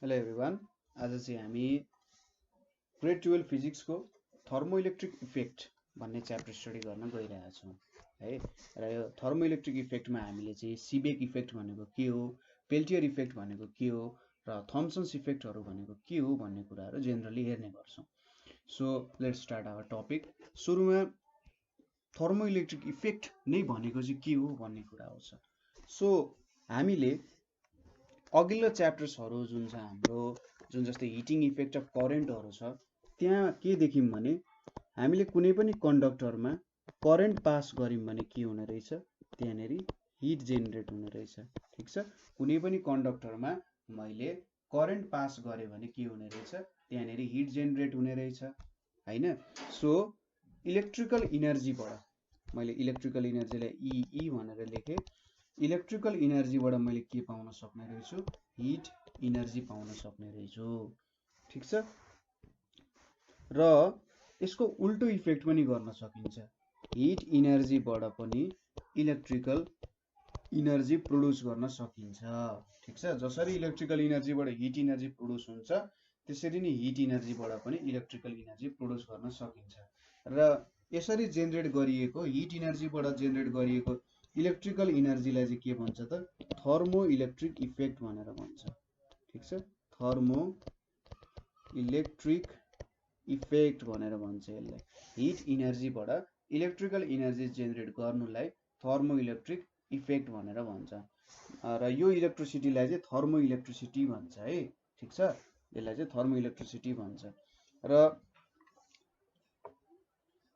Hello everyone. आज चाहिँ हामी ग्रेड 12 फिजिक्सको थर्मोइलेक्ट्रिक इफेक्ट भन्ने च्याप्टर स्टडी गर्न गइरहेका छौँ है। र यो थर्मोइलेक्ट्रिक इफेक्टमा हामीले चाहिँ सिबेक इफेक्ट भनेको के हो, पेल्टियर इफेक्ट भनेको के हो र थम्सन्स इफेक्टहरू भनेको के हो भन्ने कुराहरू जेनरली हेर्ने गर्छौँ। So let's start our topic. सुरुमा थर्मोइलेक्ट्रिक इफेक्ट नै भनेको चाहिँ के हो भन्ने कुरा आउँछ। सो हामीले अघिल्लो च्याप्टर्सहरू जुन छ हाम्रो, जुन जस्तै हिटिङ इफेक्ट अफ करेन्टहरू छ, त्यहाँ के देख्यौँ भने हामीले कुनै पनि कन्डक्टरमा करेन्ट पास गऱ्यौँ भने के हुने रहेछ, त्यहाँनेरि हिट जेनेरेट हुने रहेछ। ठिक छ, कुनै पनि कन्डक्टरमा मैले करेन्ट पास गरेँ भने के हुने रहेछ, त्यहाँनेरि हिट जेनेरेट हुने रहेछ हैन। सो इलेक्ट्रिकल इनर्जीबाट मैले इलेक्ट्रिकल इनर्जीलाई ई भनेर लेखेँ। इलेक्ट्रिकल इनर्जीबाट मैले के पाउन सक्ने रहेछु, हिट इनर्जी पाउन सक्ने रहेछु। ठिक छ, र यसको उल्टो इफेक्ट पनि गर्न सकिन्छ। हिट इनर्जीबाट पनि इलेक्ट्रिकल इनर्जी प्रोड्युस गर्न सकिन्छ। ठिक छ, जसरी इलेक्ट्रिकल इनर्जीबाट हिट इनर्जी प्रोड्युस हुन्छ त्यसरी नै हिट इनर्जीबाट पनि इलेक्ट्रिकल इनर्जी प्रोड्युस गर्न सकिन्छ। र यसरी जेनेरेट गरिएको हिट इनर्जीबाट जेनेरेट गरिएको इलेक्ट्रिकल इनर्जीलाई चाहिँ के भन्छ त, थर्मो इलेक्ट्रिक इफेक्ट भनेर भन्छ। ठिक छ, थर्मो इलेक्ट्रिक इफेक्ट भनेर भन्छ यसलाई। हिट इनर्जीबाट इलेक्ट्रिकल इनर्जी जेनेरेट गर्नुलाई थर्मो इलेक्ट्रिक इफेक्ट भनेर भन्छ। र यो इलेक्ट्रिसिटीलाई चाहिँ थर्मो इलेक्ट्रिसिटी भन्छ है। ठिक छ, यसलाई चाहिँ थर्मो इलेक्ट्रिसिटी भन्छ। र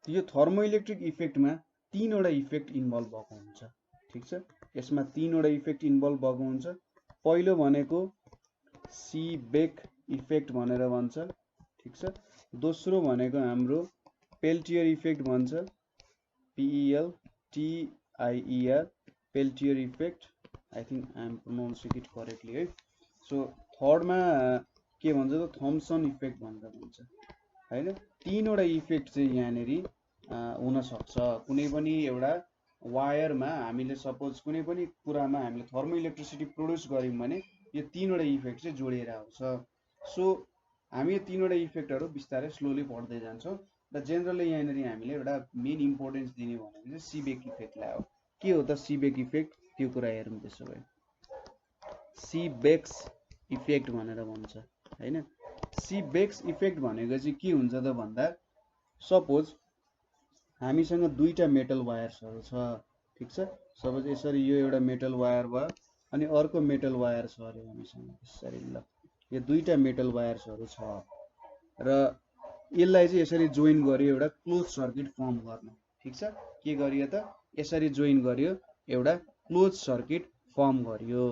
यो थर्मो इलेक्ट्रिक इफेक्टमा तीनवटा इफेक्ट इन्भल्भ भएको हुन्छ। ठिक छ, यसमा तीनवटा इफेक्ट इन्भल्भ भएको हुन्छ। पहिलो भनेको सिबेक इफेक्ट भनेर भन्छ। ठिक छ, दोस्रो भनेको हाम्रो पेल्टियर इफेक्ट भन्छ, PELTIER, Peltier effect. I think I am pronouncing it correctly है। सो थर्डमा के भन्छ त, थम्सन इफेक्ट भनेर भन्छ हैन। तीनवटा इफेक्ट चाहिँ यहाँनेरि हुन सक्छ। कुनै पनि एउटा वायरमा हामीले सपोज कुनै पनि कुरामा हामीले थर्मो इलेक्ट्रिसिटी प्रोड्युस गऱ्यौँ भने यो तीनवटा इफेक्ट चाहिँ जोडिएर आउँछ। सो हामी यो तीनवटा इफेक्टहरू बिस्तारै स्लोली पढ्दै जान्छौँ र जेनरली यहाँनेरि हामीले एउटा मेन इम्पोर्टेन्स दिने भनेको चाहिँ सिबेक इफेक्टलाई हो। के हो त सिबेक इफेक्ट, त्यो कुरा हेरौँ। त्यसो भए सिबेक्स इफेक्ट भनेर भन्छ हैन। सिबेक्स इफेक्ट भनेको चाहिँ के हुन्छ त भन्दा, सपोज हामीसँग दुईटा मेटल वायर्सहरू छ। ठिक छ, सपोज यसरी यो एउटा मेटल वायर भयो अनि अर्को मेटल वायर छ अरे हामीसँग यसरी। ल यो दुईटा मेटल वायर्सहरू छ र यसलाई चाहिँ यसरी जोइन गरियो एउटा क्लोज सर्किट फर्म गर्न। ठिक छ, के गरियो त, यसरी जोइन गरियो एउटा क्लोज सर्किट फर्म गरियो।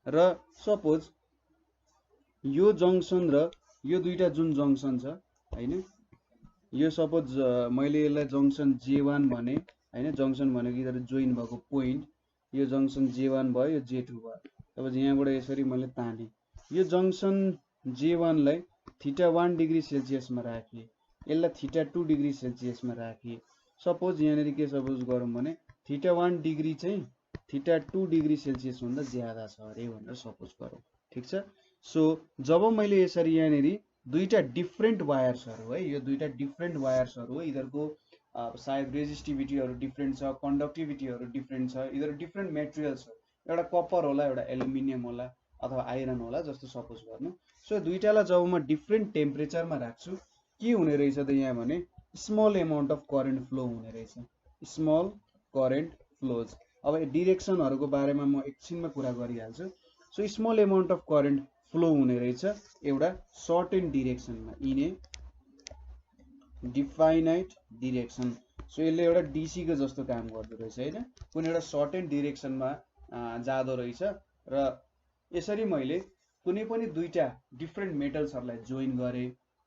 र सपोज यो जङ्सन र यो दुईटा जुन जङ्सन छ हैन, यो सपोज मैले यसलाई जङ्सन J1 भने हैन। जङ्सन भनेको इधर जोइन भएको पोइन्ट, यो जङ्सन J1 भयो, यो J2 भयो। सपोज यहाँबाट यसरी मैले ताने, यो जङ्सन J1 लाई θ1 डिग्री सेल्सियसमा राखेँ, यसलाई θ2 डिग्री सेल्सियसमा राखेँ। सपोज यहाँनेरि के सपोज गरौँ भने θ1 डिग्री चाहिँ θ2 डिग्री सेल्सियस भन्दा ज्यादा छ अरे भनेर सपोज गरौँ। ठिक छ, सो जब मैले यसरी यहाँनेरि दुईटा डिफ्रेन्ट वायर्सहरू है, यो दुईटा डिफ्रेन्ट वायर्सहरू हो, यिनीहरूको सायद रेजिस्टिभिटीहरू डिफ्रेन्ट छ, कन्डक्टिभिटीहरू डिफ्रेन्ट छ, यिनीहरू डिफ्रेन्ट मेटेरियल्स हो, एउटा कपर होला, एउटा एल्युमिनियम होला अथवा आइरन होला जस्तो सपोज गर्नु। सो दुईटालाई जब म डिफ्रेन्ट टेम्परेचरमा राख्छु के हुने रहेछ त यहाँ भने small amount of current flow हुने रहेछ, स्मल करेन्ट फ्लोज। अब डिरेक्सनहरूको बारेमा म एकछिनमा कुरा गरिहाल्छु। So small amount of current flow हुने रहेछ एउटा सर्टेन डिरेक्सनमा, in a definite direction. So यसले एउटा DC को जस्तो काम गर्दो रहेछ हैन, कुनै एउटा सर्टेन डिरेक्सनमा जाँदो रहेछ। र यसरी मैले कुनै पनि दुईटा डिफ्रेन्ट मेटल्सहरूलाई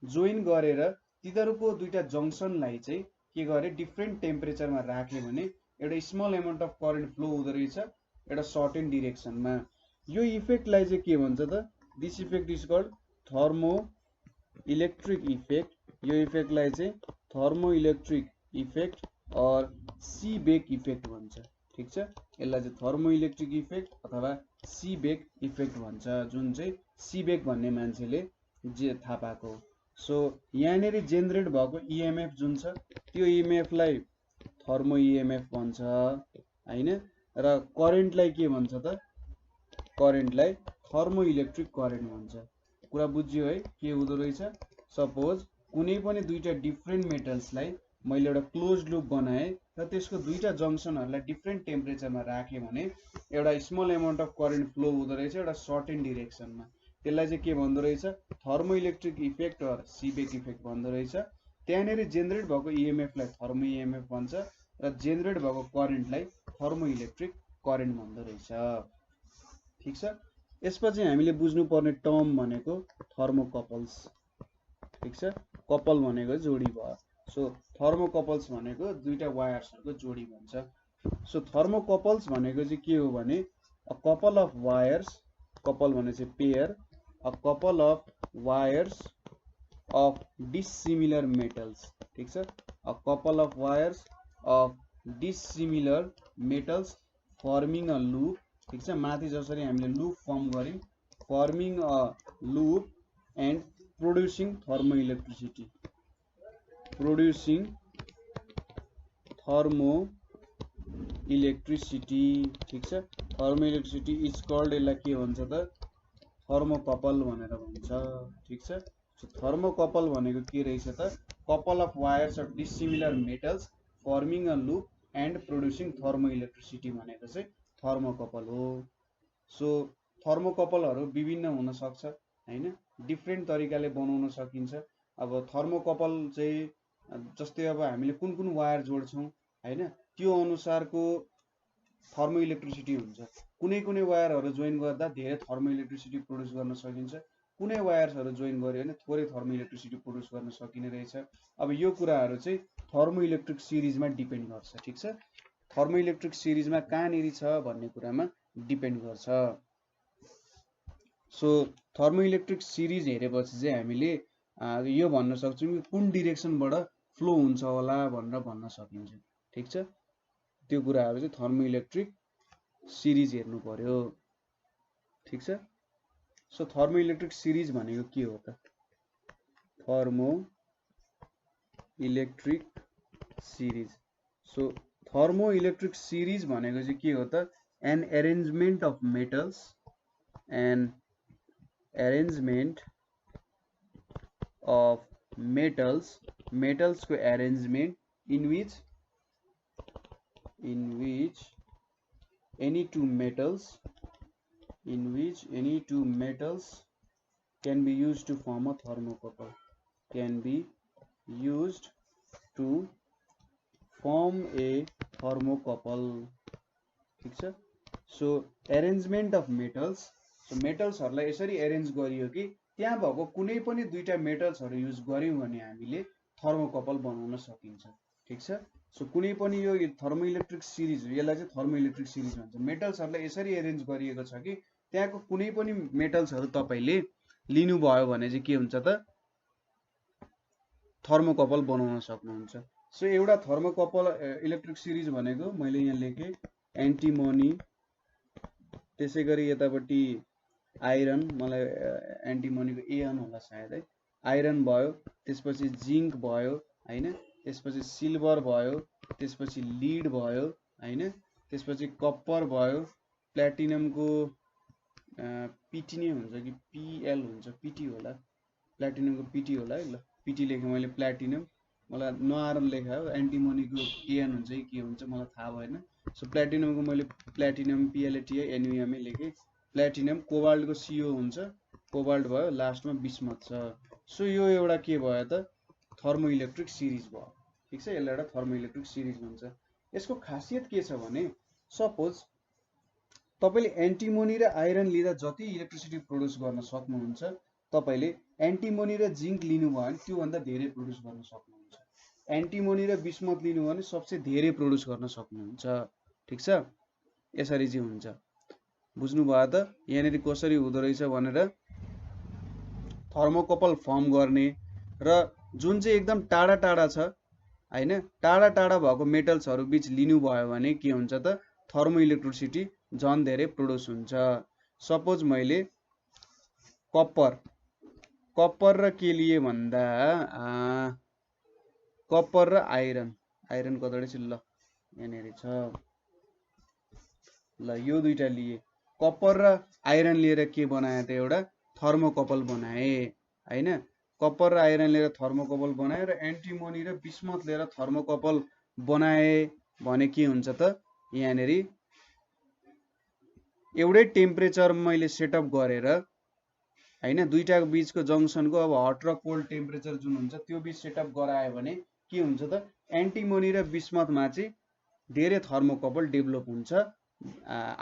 जोइन गरेर तिनीहरूको दुईटा जङ्सनलाई चाहिँ के गरे, डिफ्रेन्ट टेम्परेचरमा राख्यो भने एउटा small amount of current flow हुँदो रहेछ एउटा सर्टेन डिरेक्सनमा। यो इफेक्टलाई चाहिँ के भन्छ त, this effect is called thermo electric effect. यो इफेक्टलाई चाहिँ थर्मो इलेक्ट्रिक इफेक्ट और सिबेक इफेक्ट भन्छ। ठिक छ, यसलाई चाहिँ थर्मो इलेक्ट्रिक इफेक्ट अथवा सीबेक इफेक्ट भन्छ, जुन चाहिँ सीबेक भन्ने मान्छेले जे थाहा पाएको। सो यहाँनिर जेनेरेट भएको इएमएफ जुन छ त्यो इएमएफलाई थर्मो इएमएफ भन्छ हैन, र करेन्टलाई के भन्छ त, करेन्टलाई थर्मो इलेक्ट्रिक करेन्ट भन्छ। कुरा बुझ्यो है के हुँदो रहेछ। सपोज कुनै पनि दुईटा डिफ्रेन्ट मेटल्सलाई मैले एउटा क्लोज लुप बनाएँ र त्यसको दुईटा जङ्सनहरूलाई डिफ्रेन्ट टेम्परेचरमा राखेँ भने एउटा small amount of current flow हुँदो रहेछ एउटा सर्टेन डिरेक्सनमा। त्यसलाई चाहिँ के भन्दो रहेछ, thermo electric effect or Seebeck effect भन्दो रहेछ। त्यहाँनिर जेनेरेट भएको इएमएफलाई थर्मो इएमएफ भन्छ र जेनेरेट भएको करेन्टलाई थर्मो इलेक्ट्रिक करेन्ट भन्दो रहेछ। ठिक छ। यसपछि हामीले बुझ्नुपर्ने टर्म भनेको थर्मोकपल्स। ठिक छ। कपल भनेको जोडी भयो। सो थर्मोकपल्स भनेको दुईटा वायर्सहरूको जोडी भन्छ। सो थर्मोकपल्स भनेको चाहिँ के हो भने a couple of wires, couple भने चाहिँ pair, a couple of wires of dissimilar metals. ठिक छ। A couple of wires of dissimilar metals farming a loop. ठिक छ। माथि जसरी हामीले लूप फर्म गर्यौं, farming a loop and producing thermo electricity, producing thermo electricity. ठिक छ। थर्मो इलेक्ट्रिसिटी इज कल्ड, यसलाई के भन्छ त, थर्मोकपल भनेर भन्छ। ठिक छ। सो थर्मोकपल भनेको के रहेछ त, couple of wires of dissimilar metals farming a loop and producing thermo electricity भनेको चाहिँ थर्मोकपल हो। सो थर्मोकपलहरू विभिन्न हुन सक्छ हैन, डिफ्रेन्ट तरिकाले बनाउन सकिन्छ। अब थर्मोकपल चाहिँ जस्तै अब हामीले कुन कुन वायर जोड्छौं हैन, त्यो अनुसारको थर्मो इलेक्ट्रिसिटी हुन्छ। कुनै कुनै वायरहरू जोइन गर्दा धेरै थर्मो इलेक्ट्रिसिटी प्रोड्युस गर्न सकिन्छ, कुनै वायर्सहरू जोइन गर्यो भने थोरै थर्मो इलेक्ट्रिसिटी प्रोड्युस गर्न सकिने रहेछ। अब यो कुराहरू चाहिँ थर्मो इलेक्ट्रिक सिरिजमा डिपेन्ड गर्छ। ठिक छ। थर्मो इलेक्ट्रिक सिरिजमा कहाँनिर छ भन्ने कुरामा डिपेन्ड गर्छ। सो थर्मो इलेक्ट्रिक सिरिज हेरेपछि चाहिँ हामीले यो भन्न सक्छौँ कि कुन डिरेक्सनबाट फ्लो हुन्छ होला भनेर भन्न सकिन्छ। ठिक छ। त्यो कुराहरू चाहिँ थर्मो इलेक्ट्रिक सिरिज हेर्नु पर्यो। ठिक छ। सो थर्मो इलेक्ट्रिक सिरिज भनेको के हो त, thermoelectric series. So thermoelectric series भनेको चाहिँ के हो त, an arrangement of metals, an arrangement of metals, metals को arrangement in which any two metals can be used to form a thermocouple, can be used to form a thermocouple। ठीक छ। So arrangement of metals, so मेटल्सहरूलाई यसरी arrange गरियो कि त्यहाँ भएको कुनै पनि दुईटा मेटल्सहरू युज गर्यौं भने हामीले थर्मोकपल बनाउन सकिन्छ। ठिक छ। सो कुनै पनि यो थर्मो इलेक्ट्रिक सिरिज, यसलाई चाहिँ थर्मो इलेक्ट्रिक सिरिज भन्छ। मेटल्सहरूलाई यसरी एरेन्ज गरिएको छ कि त्यहाँको कुनै पनि मेटल्सहरू तपाईले लिनुभयो भने चाहिँ के हुन्छ त, थर्मोकपल बनाउन सक्नुहुन्छ। सो एउटा थर्मोकपल इलेक्ट्रिक सिरिज भनेको मैले यहाँ लेखेँ एन्टिमोनी, त्यसैगरी यतापट्टि आइरन, मलाई एन्टिमोनीको एन होला सायद है, आइरन भयो, त्यसपछि जिंक भयो हैन, त्यसपछि सिल्भर भयो, त्यसपछि लीड भयो हैन, त्यसपछि कपर भयो, प्लेटिनमको पीटी नै हुन्छ कि पीएल हुन्छ, पीटी होला, प्लेटिनमको पीटी होला है। ल पीटी लेखेँ मैले, प्लेटिनम मलाई नआएर लेखा हो, एन्टिमोनीको एन हुन्छ कि के हुन्छ मलाई थाहा भएन। सो प्लेटिनमको मैले प्लेटिनम पीएलएटीआई एनयूएमए लेखेँ। प्लेटिनम, कोबाल्टको सीओ हुन्छ, कोबाल्ट भयो, लास्टमा बिस्मथ छ। सो यो एउटा के भयो त, थर्मो इलेक्ट्रिक सिरिज भयो। ठिक छ। यसलाई एउटा थर्मो इलेक्ट्रिक सिरिज भन्छ। यसको खासियत के छ भने सपोज तपाईले एन्टिमोनी र आइरन लिँदा जति इलेक्ट्रिसिटी प्रोड्युस गर्न सक्नुहुन्छ, तपाईले एन्टिमोनी र जिंक लिनुभयो भने त्यो भन्दा धेरै प्रोड्युस गर्न सक्नुहुन्छ। एन्टिमोनी र बिस्मथ लिनुभयो भने सबसे धेरै प्रोड्युस गर्न सक्नुहुन्छ। ठिक छ। यसरी चाहिँ हुन्छ। बुझ्नु भयो त यहाँनिर कसरी हुँदो रहेछ भनेर। थर्मोकपल फर्म गर्ने र जुन चाहिँ एकदम टाढा टाढा छ हैन, टाढा टाढा भएको मेटल्सहरू बीच लिनुभयो भने के हुन्छ त, थर्मो इलेक्ट्रिसिटी झन् धेरै प्रोड्युस हुन्छ। सपोज मैले कपर र के लिए भन्दा कपर र आइरन कतडे छ ल यहाँनिर छ ल यो दुईटा लिए कपर र आइरन लिएर के बनाए त एउटा थर्मोकपल बनाए हैन कपर र आइरन लिएर थर्मोकपल बनाए र एन्टिमोनी र बिस्मथ लिएर थर्मोकपल बनाए भने के हुन्छ त यहाँनिर एउटै टेम्परेचर मैले सेटअप गरेर हैन दुईटाको बीचको जंक्सनको अब हट र कोल्ड टेम्परेचर जुन हुन्छ त्यो बीच सेटअप गरायो भने के हुन्छ त एन्टिमोनी र बिस्मथमा चाहिँ धेरै थर्मोकपल डेभलप हुन्छ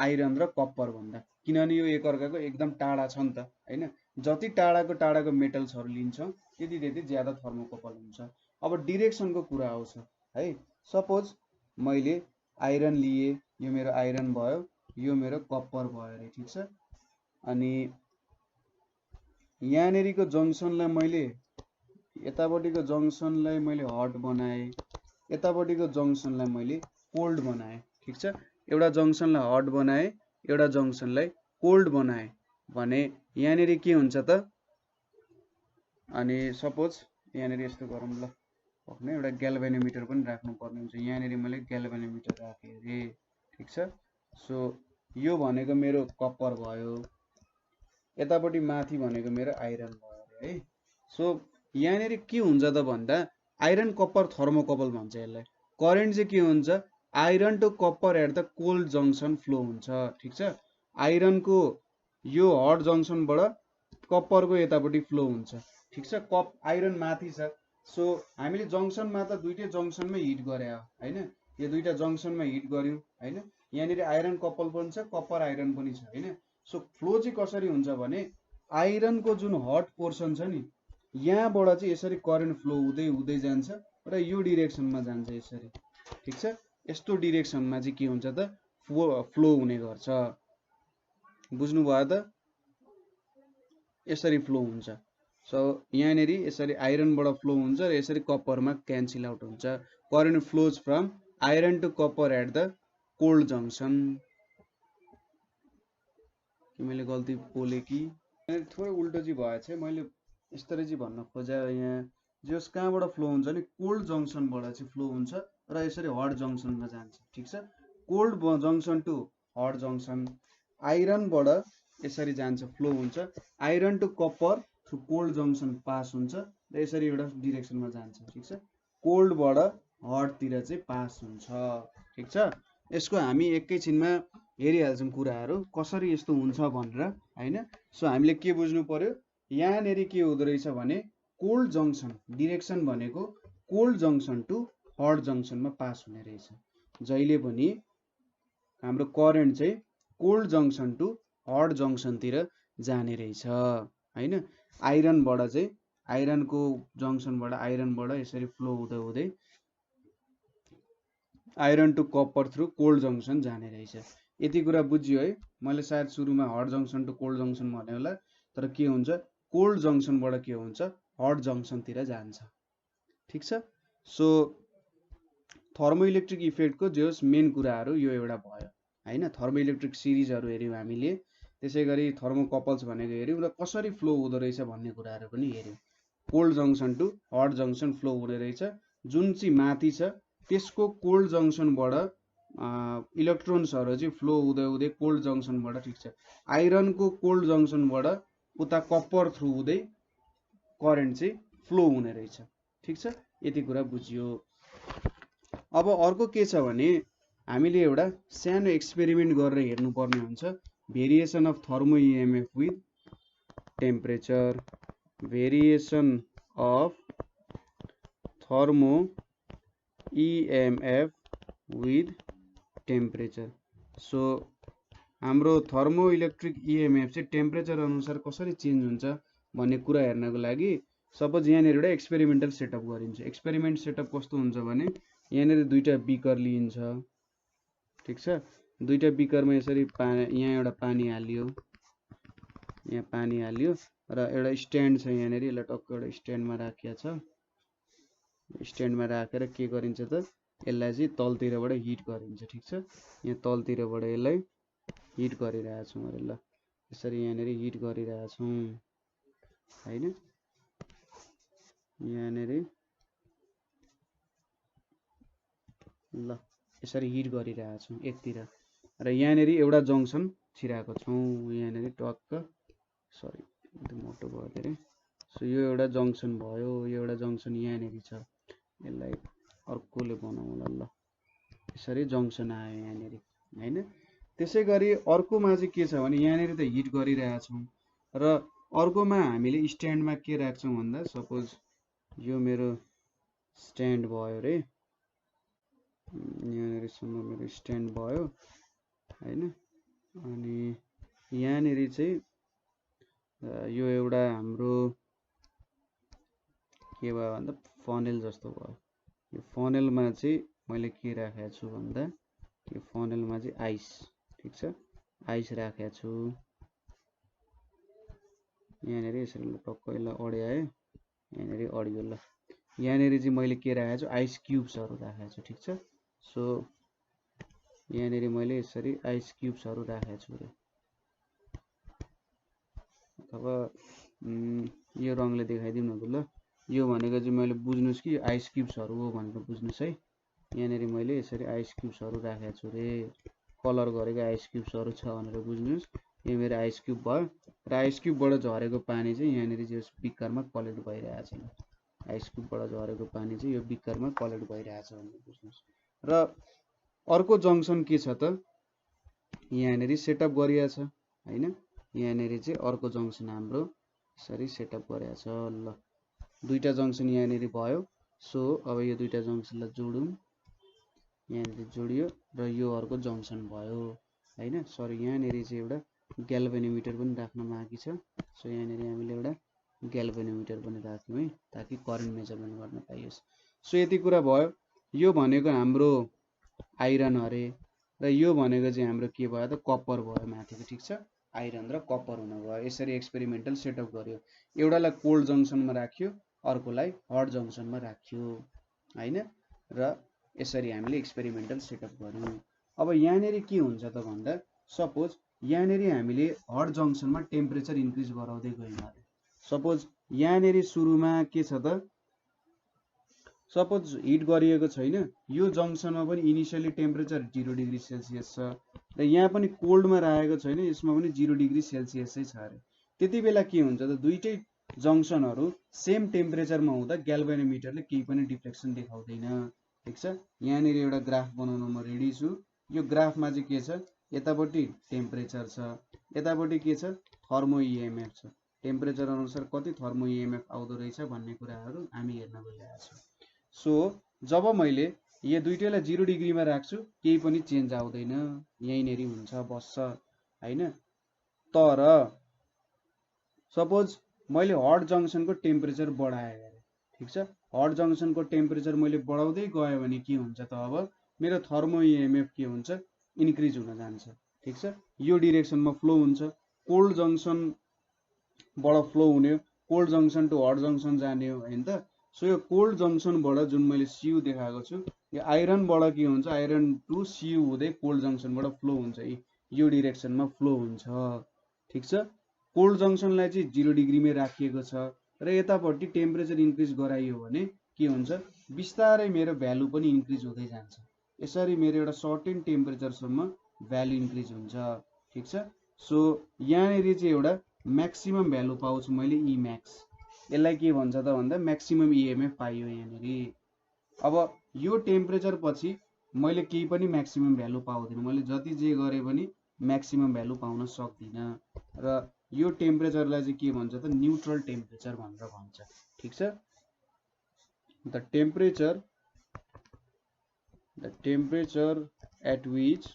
आइरन र कपर भन्दा किनभने यो एकअर्काको एकदम टाढा छ नि त हैन जति टाढाको मेटल्सहरु लिन्छौं त्यति ज्यादा थर्मोकपल हुन्छ। अब डिरेक्सनको कुरा आउँछ है सपोज मैले आइरन लिए यो मेरो आइरन भयो यो मेरो कपर भयो रे ठीक छ अनि यहाँनेरीको जंक्सनलाई मैले यतापट्टिको जंक्सनलाई मैले हट बनाए यतापट्टिको जंक्सनलाई मैले कोल्ड बनाए ठीक छ एउटा जंक्सनलाई हट बनाए एउटा जंक्सनलाई कोल्ड बनाए भने यहाँनेरी के हुन्छ त अनि सपोज यहाँनेरी यस्तो गरौँ ल होइन एउटा ग्याल्भेनोमिटर पनि राख्नु पर्ने हुन्छ यहाँनेरी मैले ग्याल्भेनोमिटर राखे रे ठीक छ सो यो भनेको मेरो कपर भयो यतापट्टि माथि भनेको मेरो आइरन भयो है सो यहाँनेरी के हुन्छ त भन्दा आइरन कपर थर्मोकपल भन्छ यसलाई करेन्ट चाहिँ के हुन्छ iron to copper at the cold junction flow हुन्छ ठीक छ आइरनको यो हट जंक्सनबाट कपरको यतापट्टि फ्लो हुन्छ ठीक छ आइरन माथि छ सो हामीले जंक्सनमा त दुईटै जंक्सनमै हिट गरे हो हैन यो दुईटा जंक्सनमा हिट गर्यौं हैन यहाँनेर आइरन कपल पनि छ कपर आइरन पनि छ हैन सो फ्लो चाहिँ कसरी हुन्छ भने आइरनको जुन हट पोर्सन छ नि यहाँबाट चाहिँ यसरी करेन्ट फ्लो हुँदै जान्छ र यो डिरेक्सनमा जान्छ यसरी ठीक छ यस्तो डिरेक्सनमा चाहिँ के हुन्छ त फ्लो हुने गर्छ बुझ्नु भयो त यसरी फ्लो हुन्छ सो यहाँनेरी यसरी आइरनबाट फ्लो हुन्छ र यसरी कपरमा क्यान्सल आउट हुन्छ current flows from iron to copper at the cold junction मैले गल्ती बोले कि थोरै उल्टो चाहिँ भएछ मैले यसरी चाहिँ भन्न खोजे यहाँ जस कहाँबाट फ्लो हुन्छ नि कोल्ड जंक्सनबाट चाहिँ फ्लो हुन्छ र यसरी हट जंक्सनमा जान्छ ठीक छ cold junction to hot junction आइरनबाट यसरी जान्छ फ्लो हुन्छ iron to copper through cold junction pass हुन्छ र यसरी एउटा डिरेक्सनमा जान्छ ठीक छ कोल्डबाट हटतिर चाहिँ पास हुन्छ ठीक छ यसको हामी एकैछिनमा हेरिहाल्छौं कुराहरू कसरी यस्तो हुन्छ भनेर हैन सो हामीले के बुझ्नु पर्यो यहाँनेरि के हुँदो रहेछ भने कोल्ड जंक्सन डिरेक्सन भनेको कोल्ड जंक्सन टु हट जंक्सनमा पास हुने रहेछ जहिले पनि हाम्रो करेन्ट चाहिँ कोल्ड जंक्सन टु हट जंक्सनतिर जाने रहेछ हैन आइरनबाट चाहिँ आइरनको जंक्सनबाट आइरनबाट यसरी फ्लो हुँदै iron to copper through cold junction जाने रहेछ यति कुरा बुझ्यो है मैले सायद सुरुमा hot junction to cold junction भने होला तर के हुन्छ कोल्ड जंक्सनबाट के हुन्छ हट जंक्सनतिर जान्छ ठीक छ सो थर्मोइलेक्ट्रिक इफेक्टको जस मेन कुराहरू यो एउटा भयो हैन थर्मोइलेक्ट्रिक सिरिजहरू हेर्यौं हामीले त्यसैगरी थर्मोकपल्स भनेको हेर्यौं र कसरी फ्लो हुँदो रहेछ भन्ने कुराहरू पनि हेर्यौं cold junction to hot junction flow हुने रहेछ जुन चाहिँ माथि छ त्यसको कोल्ड जंक्सनबाट इलेक्ट्रोन्सहरु चाहिँ फ्लो हुँदै कोल्ड जंक्सनबाट ठीक छ आइरनको कोल्ड जंक्सनबाट उता कपर थ्रु हुँदै करेन्ट चाहिँ फ्लो हुने रहेछ ठीक छ यति कुरा बुझियो अब अर्को के छ भने हामीले एउटा सानो एक्सपेरिमेन्ट गरेर हेर्नु पर्ने हुन्छ variation of thermo EMF with temperature variation of thermo EMF with temperature so हाम्रो थर्मो इलेक्ट्रिक इएमएफ चाहिँ टेम्परेचर अनुसार कसरी चेन्ज हुन्छ भन्ने कुरा हेर्नको लागि सपोज यहाँनिर एउटा एक्सपेरिमेन्टल सेटअप गरिन्छ एक्सपेरिमेन्ट सेटअप कस्तो हुन्छ भने यहाँनिर दुईटा बिकर लिइन्छ ठीक छ दुईटा बिकरमा यसरी यहाँ एउटा पानी हालियो यहाँ पानी हालियो र एउटा स्ट्यान्ड छ यहाँनिर यसलाई टक्क एउटा स्ट्यान्डमा राखिया छ स्ट्यान्डमा राखेर के गरिन्छ त यसलाई चाहिँ तलतिरबाट हिट गरिन्छ ठीक छ यहाँ तलतिरबाट यसलाई हिट गरिरहेको छु मैले ल यसरी यहाँनेरि हिट गरिरहेछौँ हैन। यहाँनेरि ल यसरी हिट गरिरहेछौँ एकतिर र यहाँनेरि एउटा जङ्सन छिराएको छौँ। यहाँनेरि टक्क सरी एकदम मोटो भयो धेरै। सो यो एउटा जङ्सन भयो, यो एउटा जङ्सन यहाँनेरि छ, यसलाई अर्कोले बनाउँला। ल यसरी जङ्सन आयो यहाँनेरि हैन। त्यसै गरी अर्कोमा चाहिँ के छ भने यहाँनेरि त हिट गरिरहेछौँ र अर्कोमा हामीले स्ट्यान्डमा के राख्छौँ भन्दा सपोज यो मेरो स्ट्यान्ड भयो रे, यहाँनेरिसम्म मेरो स्ट्यान्ड भयो हैन। अनि यहाँनेरि चाहिँ यो एउटा हाम्रो के भयो भन्दा फनेल जस्तो भयो। यो फनेलमा चाहिँ मैले के राखेको छु भन्दा यो फनेलमा चाहिँ आइस, ठिक छ, आइस राखेको छु यहाँनेरि। यसरी टक्क यसलाई अड्याएँ, यहाँनेरि अडियो। ल यहाँनेरि चाहिँ मैले के राखेको छु आइस क्युब्सहरू राखेको छु, ठिक छ। सो यहाँनेरि मैले यसरी आइस क्युब्सहरू राखेको छु रे, अथवा यो रङले देखाइदिउँ न त। ल यो भनेको चाहिँ मैले बुझ्नुस् कि आइस क्युब्सहरू हो भनेर बुझ्नुस् है। यहाँनेरि मैले यसरी आइस क्युब्सहरू राखेको छु रे, कलर गरेको आइस क्युब्सहरू छ भनेर बुझ्नुस्। यो मेरो आइस क्युब भयो र आइस क्युबबाट झरेको पानी चाहिँ यहाँनेरि चाहिँ बिकरमा कलेक्ट भइरहेछ। आइस क्युबबाट झरेको पानी चाहिँ यो बिकरमा कलेक्ट भइरहेछ भनेर बुझ्नुस्। र अर्को जङ्सन के छ त, यहाँनेरि सेटअप गरिएको छ हैन। यहाँनेरि चाहिँ अर्को जङ्सन हाम्रो यसरी सेटअप गरेको छ। ल दुईटा जङ्सन यहाँनेरि भयो। सो अब यो दुईटा जङ्सनलाई जोडौँ, यहाँनेरि जोडियो र यो अर्को जङ्सन भयो हैन। सरी यहाँनेरि चाहिँ एउटा ग्याल्भेनोमिटर पनि राख्न बाँकी छ। सो यहाँनेरि हामीले एउटा ग्याल्भेनोमिटर पनि राख्यौँ है, ताकि करेन्ट मेजरमेन्ट गर्न पाइयोस्। सो यति कुरा भयो। यो भनेको हाम्रो आइरन अरे र यो भनेको चाहिँ हाम्रो के भयो त कपर भयो माथिको, ठिक छ। आइरन र कपर हुन भयो। यसरी एक्सपेरिमेन्टल सेटअप गर्यो। एउटालाई कोल्ड जङ्सनमा राख्यो, अर्कोलाई हट जङ्सनमा राख्यो हैन। र यसरी हामीले एक्सपेरिमेन्टल सेटअप गर्यौँ। अब यहाँनेरि के हुन्छ त भन्दा सपोज यहाँनेरि हामीले हट जङ्सनमा टेम्परेचर इन्क्रिज गराउँदै गयौँ अरे। सपोज यहाँनेरि सुरुमा के छ त, सपोज हिट गरिएको छैन, यो जङ्सनमा पनि इनिसियली टेम्परेचर 0 डिग्री सेल्सियस छ र यहाँ पनि कोल्डमा राखेको छैन, यसमा पनि 0 डिग्री सेल्सियसै छ अरे। त्यति बेला के हुन्छ त दुईटै जङ्सनहरू सेम टेम्परेचरमा हुँदा ग्याल्भेनोमिटरले केही पनि डिफ्लेक्सन देखाउँदैन, ठिक छ। यहाँनेरि एउटा ग्राफ बनाउन म रेडी छु। यो ग्राफमा चाहिँ के छ, यतापट्टि टेम्परेचर छ, यतापट्टि के छ थर्मो इएमएफ छ। टेम्परेचर अनुसार कति थर्मो इएमएफ आउँदो रहेछ भन्ने कुराहरू हामी हेर्न गइरहेका छौँ। सो जब मैले यो दुईटैलाई 0 डिग्रीमा राख्छु केही पनि चेन्ज आउँदैन, यहीँनेरि हुन्छ बस्छ हैन। तर सपोज मैले हट जङ्सनको टेम्परेचर बढाएँ अरे, ठिक छ। हट जङ्सनको टेम्परेचर मैले बढाउँदै गएँ भने के हुन्छ त अब मेरो थर्मो इएमएफ के हुन्छ इन्क्रिज हुन जान्छ, ठिक छ। यो डिरेक्सनमा फ्लो हुन्छ, कोल्ड जङ्सनबाट फ्लो हुने, cold junction to hot junction जाने हो हैन त। सो यो कोल्ड जङ्सनबाट जुन मैले सियु देखाएको छु, यो आइरनबाट के हुन्छ आइरन टु सियु हुँदै कोल्ड जङ्सनबाट फ्लो हुन्छ, यो डिरेक्सनमा फ्लो हुन्छ, ठिक छ। कोल्ड जङ्सनलाई चाहिँ 0 डिग्रीमै राखिएको छ र यतापट्टि टेम्परेचर इन्क्रिज गराइयो भने के हुन्छ बिस्तारै मेरो भ्यालु पनि इन्क्रिज हुँदै जान्छ। यसरी मेरो एउटा सर्टेन टेम्परेचरसम्म भ्यालु इन्क्रिज हुन्छ, ठिक छ। सो यहाँनेरि चाहिँ एउटा म्याक्सिमम भ्यालु पाउँछु मैले ई म्याक्स। यसलाई के भन्छ त भन्दा म्याक्सिमम इएमएफ पाइयो यहाँनेरि। अब यो टेम्परेचर पछि मैले केही पनि म्याक्सिमम भ्यालु पाउँदिनँ, मैले जति जे गरे पनि म्याक्सिमम भ्यालु पाउन सक्दिनँ र यो टेम्परेचरलाई चाहिँ के भन्छ त न्युट्रल टेम्परेचर भनेर भन्छ, ठिक छ। The temperature at which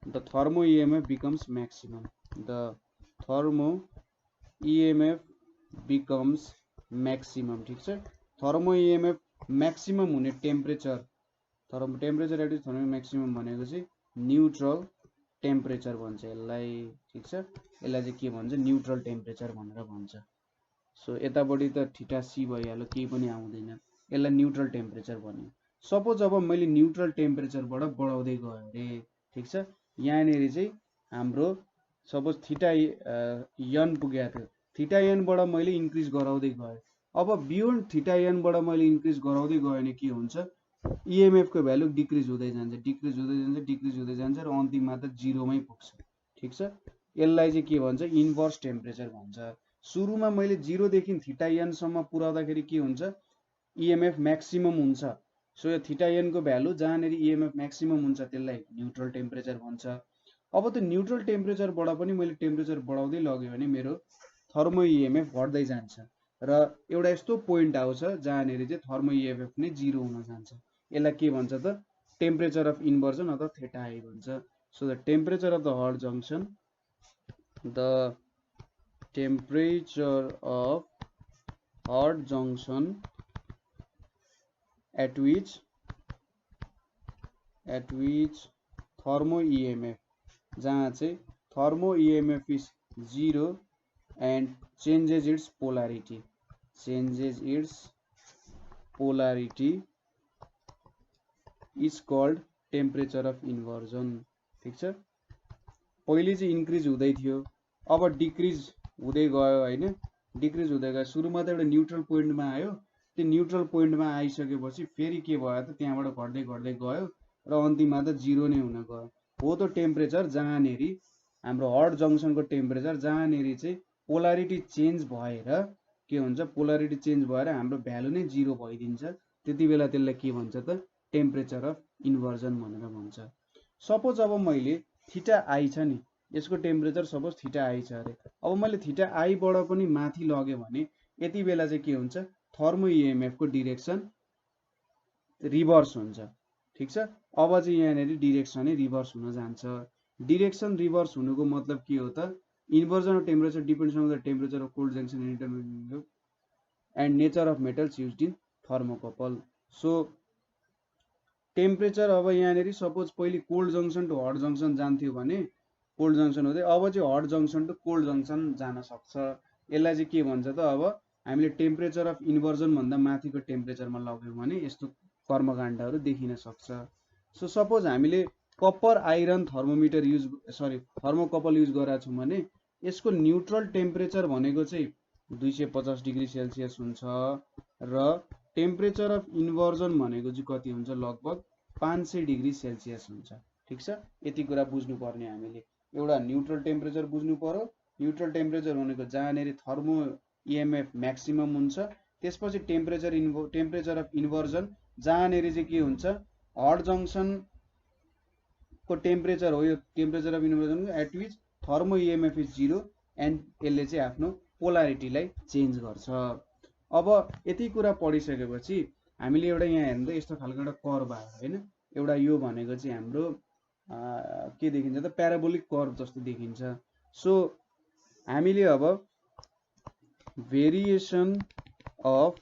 the thermo EMF becomes maximum, the thermo EMF becomes maximum, ठिक छ। थर्मो इएमएफ म्याक्सिमम हुने temperature, temperature at which thermo maximum भनेको चाहिँ न्युट्रल टेम्परेचर भन्छ यसलाई, ठिक छ। यसलाई चाहिँ के भन्छ न्युट्रल टेम्परेचर भनेर भन्छ। सो यतापट्टि त थीटा सी भइहाल्यो, केही पनि आउँदैन, यसलाई न्युट्रल टेम्परेचर भन्यो। सपोज अब मैले न्युट्रल टेम्परेचरबाट बढाउँदै गएँ अरे, ठिक छ। यहाँनेरि चाहिँ हाम्रो सपोज थीटा n पुगेको थियो, थीटा n बाट मैले इन्क्रिज गराउँदै गएँ। अब बियोन्ड थीटा n बाट मैले इन्क्रिज गराउँदै गएँ भने के हुन्छ, इएमएफ को भ्यालु डिक्रिज हुँदै जान्छ, डिक्रिज हुँदै जान्छ, डिक्रिज हुँदै जान्छ र अन्तिममा त जिरोमै पुग्छ। ठिक छ, यसलाई चाहिँ के भन्छ, इन्भर्स टेम्परेचर भन्छ। सुरुमा मैले 0 देखि थीटा n सम्म पुर्याउँदाखेरि के हुन्छ, इएमएफ म्याक्सिमम हुन्छ। सो यो थीटा n को भ्यालु जहाँनेरि इएमएफ म्याक्सिमम हुन्छ त्यसलाई न्युट्रल टेम्परेचर भन्छ। अब त्यो न्युट्रल टेम्परेचरबाट पनि मैले टेम्परेचर बढाउँदै लग्यो भने मेरो थर्मो इएमएफ घट्दै जान्छ र एउटा यस्तो पोइन्ट आउँछ जहाँनेरि चाहिँ थर्मो इएमएफ नै 0 हुन जान्छ। यसलाई के भन्छ त, टेम्परेचर अफ इन्भर्जन अथवा थीटा आई भन्छ। So the temperature of the hot junction, the temperature of hot junction at which thermo EMF, जहाँ चाहिँ thermo EMF is 0 and changes its polarity is called temperature of inversion। ठीक छ, पहिले चाहिँ increase हुँदै थियो, अब डिक्रिज हुँदै गयो हैन, डिक्रिज हुँदै गयो। सुरुमा त एउटा न्युट्रल पोइन्टमा आयो, त्यो न्युट्रल पोइन्टमा आइसकेपछि फेरि के भयो त, त्यहाँबाट घट्दै घट्दै गयो र अन्तिममा त 0 नै हुन गयो। हो त्यो टेम्परेचर जहाँनेरि हाम्रो हट जंक्सनको टेम्परेचर जहाँनेरि चाहिँ पोलारिटी चेन्ज भएर के हुन्छ, पोलारिटी चेन्ज भएर हाम्रो भ्यालु नै 0 भइदिन्छ। त्यति बेला त्यसलाई के भन्छ त, टेम्परेचर अफ इन्भर्जन भनेर भन्छ। सपोज अब मैले थीटा आई छ नि, यसको टेम्परेचर सपोज थीटा आई छ अरे, अब मैले थीटा आई बाट पनि माथि लग्यो भने यति बेला चाहिँ के हुन्छ, थर्मो इएमएफ को डिरेक्सन रिभर्स हुन्छ। ठीक छ, अब चाहिँ यहाँनेरि डिरेक्सनै रिभर्स हुन जान्छ। डिरेक्सन रिभर्स हुनुको मतलब के हो त, inversion of temperature depends on the temperature of cold junction and nature of metals used in thermocouple. So temperature अब यहाँनेरि सपोज पहिले cold junction to hot junction जान्थ्यो भने कोल्ड जंक्शन हुँदै अब चाहिँ hot junction to cold junction जान सक्छ। यसलाई चाहिँ के भन्छ त, अब हामीले टेम्परेचर अफ इन्भर्जन भन्दा माथिको टेम्परेचरमा लग्यौँ भने यस्तो कर्मकाण्डहरू देखिन सक्छ। सो सपोज हामीले copper iron thermometer thermocouple use गरेका छौँ भने यसको न्युट्रल टेम्परेचर भनेको चाहिँ 250 डिग्री सेल्सियस हुन्छ र टेम्परेचर अफ इन्भर्जन भनेको चाहिँ कति हुन्छ, लगभग 500 डिग्री सेल्सियस हुन्छ। ठीक छ, यति कुरा बुझ्नु पर्ने हामीले। एउटा न्युट्रल टेम्परेचर बुझ्नु पर्यो, न्युट्रल टेम्परेचर भनेको जहाँनेरि थर्मो इएमएफ म्याक्सिमम हुन्छ। त्यसपछि टेम्परेचर अफ इन्भर्जन जहाँनेरि चाहिँ के हुन्छ, हट जंक्शन को टेम्परेचर हो यो temperature of inversion at which thermo EMF is 0 and यसले चाहिँ आफ्नो पोलारिटीलाई चेन्ज गर्छ। अब यति कुरा पढिसकेपछि हामीले एउटा यहाँ हेर्नु त यस्तो खालको एउटा कर्भ आयो हैन, एउटा यो भनेको चाहिँ हाम्रो के देखिन्छ त, प्याराबोलिक कर्भ जस्तो देखिन्छ। सो हामीले अब भेरिएसन अफ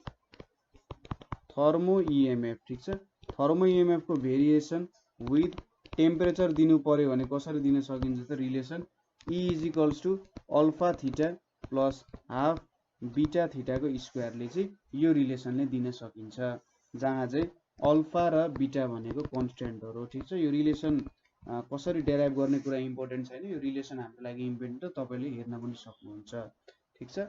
थर्मो इएमएफ, ठीक छ, थर्मो इएमएफ को भेरिएसन विथ टेम्परेचर दिनु पर्यो भने कसरी दिन सकिन्छ त, relation E is equals to alpha theta plus half beta थीटाको स्क्वायरले चाहिँ यो रिलेसनले दिन सकिन्छ, जहाँ चाहिँ अल्फा र बीटा भनेको कन्स्टेन्टहरु हो। ठीक छ, यो रिलेसन कसरी डेराइभ गर्ने कुरा इम्पोर्टेन्ट छैन, यो रिलेसन हाम्रो लागि इम्पोर्टेन्ट हो, तपाईले हेर्न पनि सक्नुहुन्छ। ठीक छ,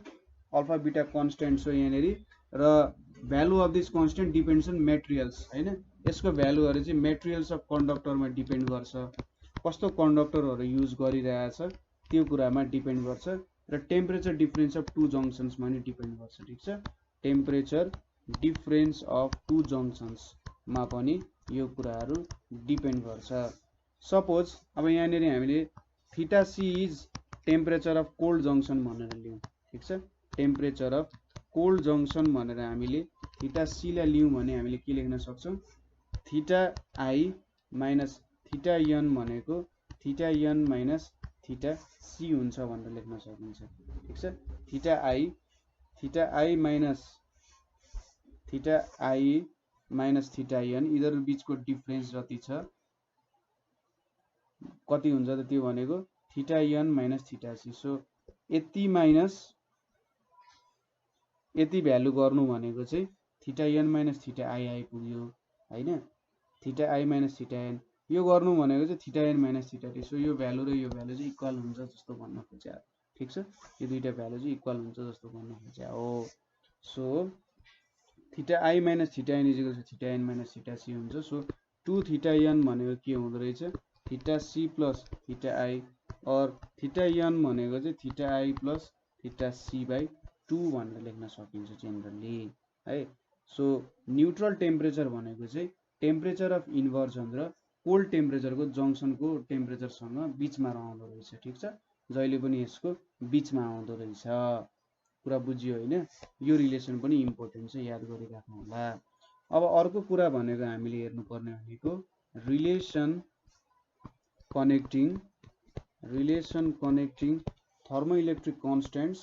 अल्फा बीटा कन्स्टेन्ट हो यहाँनेरि र value of this constant depends on materials हैन, यसको भ्यालुहरु चाहिँ मेटेरियल्स अफ कन्डक्टरमा डिपेन्ड गर्छ, कस्तो कन्डक्टरहरु युज गरिरहेछ त्यो कुरामा डिपेन्ड गर्छ र temperature difference of two junctions मा नि डिपेन्ड गर्छ। ठीक छ, temperature difference of two junctions मा पनि यो कुराहरु डिपेन्ड गर्छ। सपोज अब यहाँनेरि हामीले theta C is temperature of cold junction भनेर लियौं। ठीक छ, टेम्परेचर अफ कोल्ड जंक्शन भनेर हामीले थीटा सी लाई लियौं भने हामीले के लेख्न सक्छौं, theta I minus theta N भनेको theta N minus theta C हुन्छ भनेर लेख्न सकिन्छ। ठीक छ, theta I minus theta N यिनीहरु बीचको डिफरेन्स जति छ कति हुन्छ त, त्यो भनेको theta N minus theta C. So यति माइनस यति भ्यालु गर्नु भनेको चाहिँ theta N minus theta I आइपुग्यो हैन, theta I minus theta N यो गर्नु भनेको चाहिँ theta n minus theta t। So यो भ्यालु र यो भ्यालु चाहिँ इक्वल हुन्छ जस्तो भन्न खोज्या, ठीक छ। यो दुईटा भ्यालु चाहिँ इक्वल हुन्छ जस्तो भन्न खोज्या हो। So theta I minus theta n equal to theta n minus theta c हुन्छ। सो 2 थीटा n भनेको के हुँदो रहेछ, theta c plus theta I, और थीटा n भनेको चाहिँ theta I plus theta c by 2 भनेर लेख्न सकिन्छ जेनरली है। सो न्यूट्रल टेम्परेचर भनेको चाहिँ टेम्परेचर अफ इन्भर्जन र कोल्ड टेम्परेचरको जङ्सनको टेम्परेचरसँग बिचमा रहँदो रहेछ, ठीक छ। जहिले पनि यसको बिचमा आउँदो रहेछ। कुरा बुझियो होइन? यो रिलेसन पनि इम्पोर्टेन्ट छ, याद गरिराख्नु होला। अब अर्को कुरा भनेको हामीले हेर्नुपर्ने भनेको relation connecting thermoelectric constants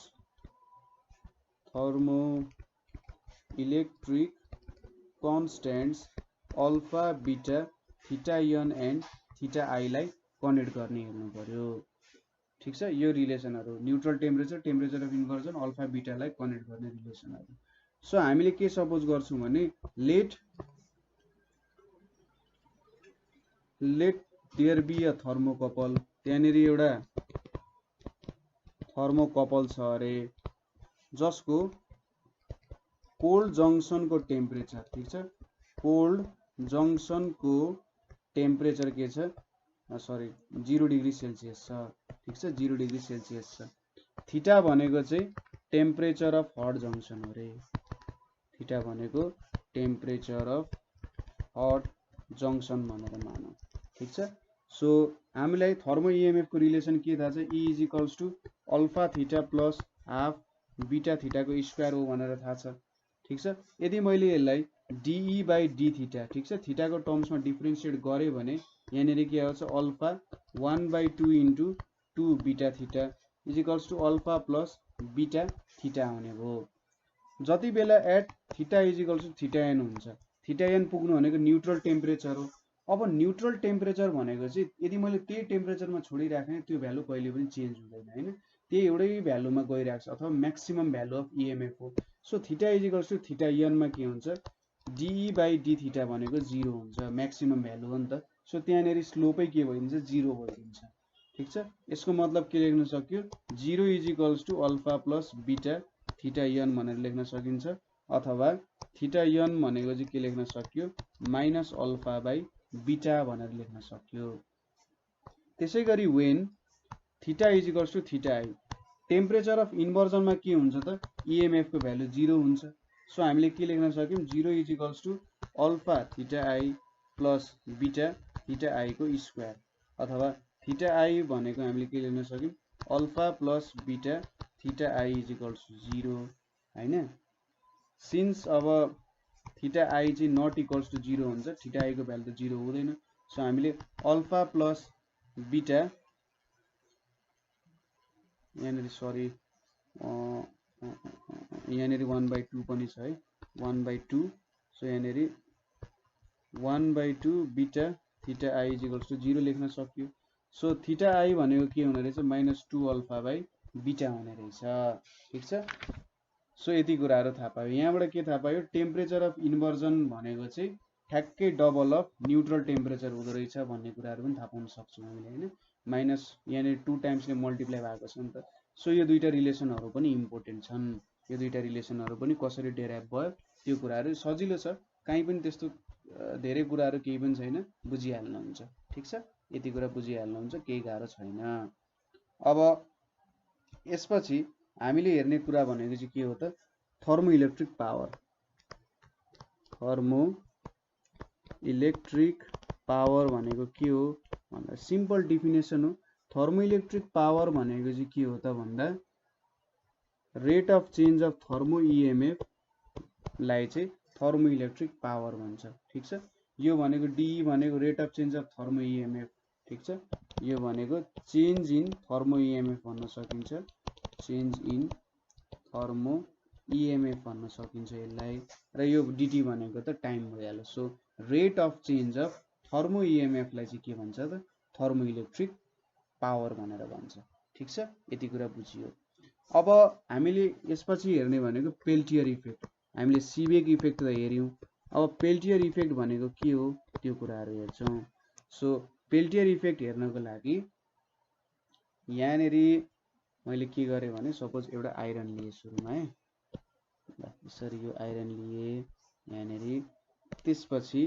alpha beta theta n and theta I लाई कनेक्ट गर्ने हेर्नु पर्यो, ठीक छ। यो रिलेसनहरु neutral temperature of inversion alpha बीटालाई कनेक्ट गर्ने रिलेसनहरु। सो हामीले के सपोज गर्छौं भने let there be a thermocouple, त्यहाँनेरि एउटा थर्मोकपल छ अरे जसको कोल्ड जंक्शनको टेम्परेचर, ठीक छ, कोल्ड जंक्शनको टेम्परेचर के छ, सरी 0 डिग्री सेल्सियस छ, ठीक छ, 0 डिग्री सेल्सियस छ। थीटा भनेको चाहिँ टेम्परेचर अफ हट जंक्शन हो रे, थीटा भनेको टेम्परेचर अफ हट जंक्शन भनेर मानौ, ठीक छ। सो हामीलाई थर्मो ईएमएफ को रिलेसन के थाहा छ, E is equals to alpha theta plus half beta theta को स्क्वायर हो भनेर थाहा छ, ठीक छ। यदि मैले यसलाई DE बाई डी थीटा, ठीक छ, थीटा को टर्म्समा डिफरेन्शिएट गरे भने यहाँनेरि के आउँछ alpha 1/2 into 2 beta theta is equals to alpha plus beta theta आउने भयो। जति बेला at theta is equals to theta n हुन्छ, थीटा n पुग्नु भनेको न्यूट्रल टेम्परेचर हो। अब न्यूट्रल टेम्परेचर भनेको चाहिँ यदि मैले त्यही टेम्परेचरमा छोडिराखेँ त्यो भ्यालु कहिले पनि चेन्ज हुँदैन हैन, त्यही एउटै भ्यालुमा गइराख्छ अथवा म्याक्सिमम भ्यालु अफ ईएमएफ हो। So theta is equals to theta n मा के हुन्छ DE बाई डी थीटा भनेको 0 हुन्छ, म्याक्सिमम भ्यालु हो नि त। सो त्यहाँनेरि स्लोपै के भइदिन्छ 0 भइदिन्छ, ठीक छ। यसको मतलब के लेख्न सक्यो 0 is equals to alpha plus beta theta n भनेर लेख्न सकिन्छ, अथवा थीटा n भनेको चाहिँ के लेख्न सक्यो माइनस अल्फा बाई बीटा भनेर लेख्न सक्यो। त्यसैगरी when theta is equals to theta I, temperature of इन्भर्जनमा के हुन्छ त ईएमएफ को भ्यालु 0 हुन्छ। सो हामीले के लेख्न सक्यौं 0 is equals to alpha theta I plus beta theta I को स्क्वायर, अथवा थीटा I भनेको हामीले के लेख्न सक्यौं alpha plus beta theta I is equals to 0 हैन। सिन्स अब थीटा I चाहिँ नट इक्वल्स टु 0 हुन्छ, थीटा I को भ्यालु त 0 हुँदैन। सो हामीले अल्फा प्लस बीटा यहाँनेरि सरी यहाँनेरि 1/2 पनि छ है, 1/2। सो यहाँनेरि 1/2 beta theta I is equals to 0 लेख्न सक्यो। सो थीटा I भनेको के हुने रहेछ -2 अल्फा बाई बीटा हुने रहेछ, ठीक छ। सो यति कुराहरु थाहा पायो। यहाँबाट के थाहा पायो टेम्परेचर अफ इन्भर्जन भनेको चाहिँ ठ्याक्कै डबल अफ न्यूट्रल टेम्परेचर हुँदो रहेछ भन्ने कुराहरु पनि थाहा पाउन सक्छौं हामीले हैन। माइनस यहाँनेरि 2 टाइम्सले मल्टिप्लाई भएको छ नि त। सो यो दुईटा रिलेसनहरु पनि इम्पोर्टेन्ट छन्, यो दुईटा रिलेसनहरु पनि कसरी डेराइभ भयो त्यो कुराहरु सजिलो छ, कहीं पनि त्यस्तो धेरै कुराहरु केही पनि छैन, बुझिहाल्नुहुन्छ, ठीक छ। यति कुरा बुझिहाल्नुहुन्छ, केही गाह्रो छैन। अब यसपछि हामीले हेर्ने कुरा भनेको चाहिँ के हो त thermo electric power. Thermo electric power भनेको के हो भन्दा सिम्पल डेफिनेसन हो। थर्मो इलेक्ट्रिक पावर भनेको चाहिँ के हो त भन्दा rate of change of thermo EMF लाई चाहिँ थर्मो इलेक्ट्रिक पावर भन्छ, ठीक छ। यो भनेको DE भनेको rate of change of thermo EMF, ठीक छ। यो भनेको चेन्ज इन थर्मो ईएमएफ भन्न सकिन्छ, चेन्ज इन थर्मो ईएमएफ भन्न सकिन्छ यसलाई, र यो DT भनेको त टाइम भइहाल्यो। So rate of change of thermo EMF लाई चाहिँ के भन्छ त थर्मो इलेक्ट्रिक पावर भनेर भन्छ, ठीक छ। यति कुरा बुझियो। अब हामीले यसपछि हेर्ने भनेको पेल्टियर इफेक्ट। हामीले सिबेक इफेक्ट त हेर्यौं, अब पेल्टियर इफेक्ट भनेको के हो त्यो कुराहरु हेर्छौं। सो पेल्टियर इफेक्ट हेर्नको लागि यहाँनेरि मैले के गरेँ भने सपोज एउटा आइरन लिए सुरुमा है, यसरी यो आइरन लिए यहाँनेरि, त्यसपछि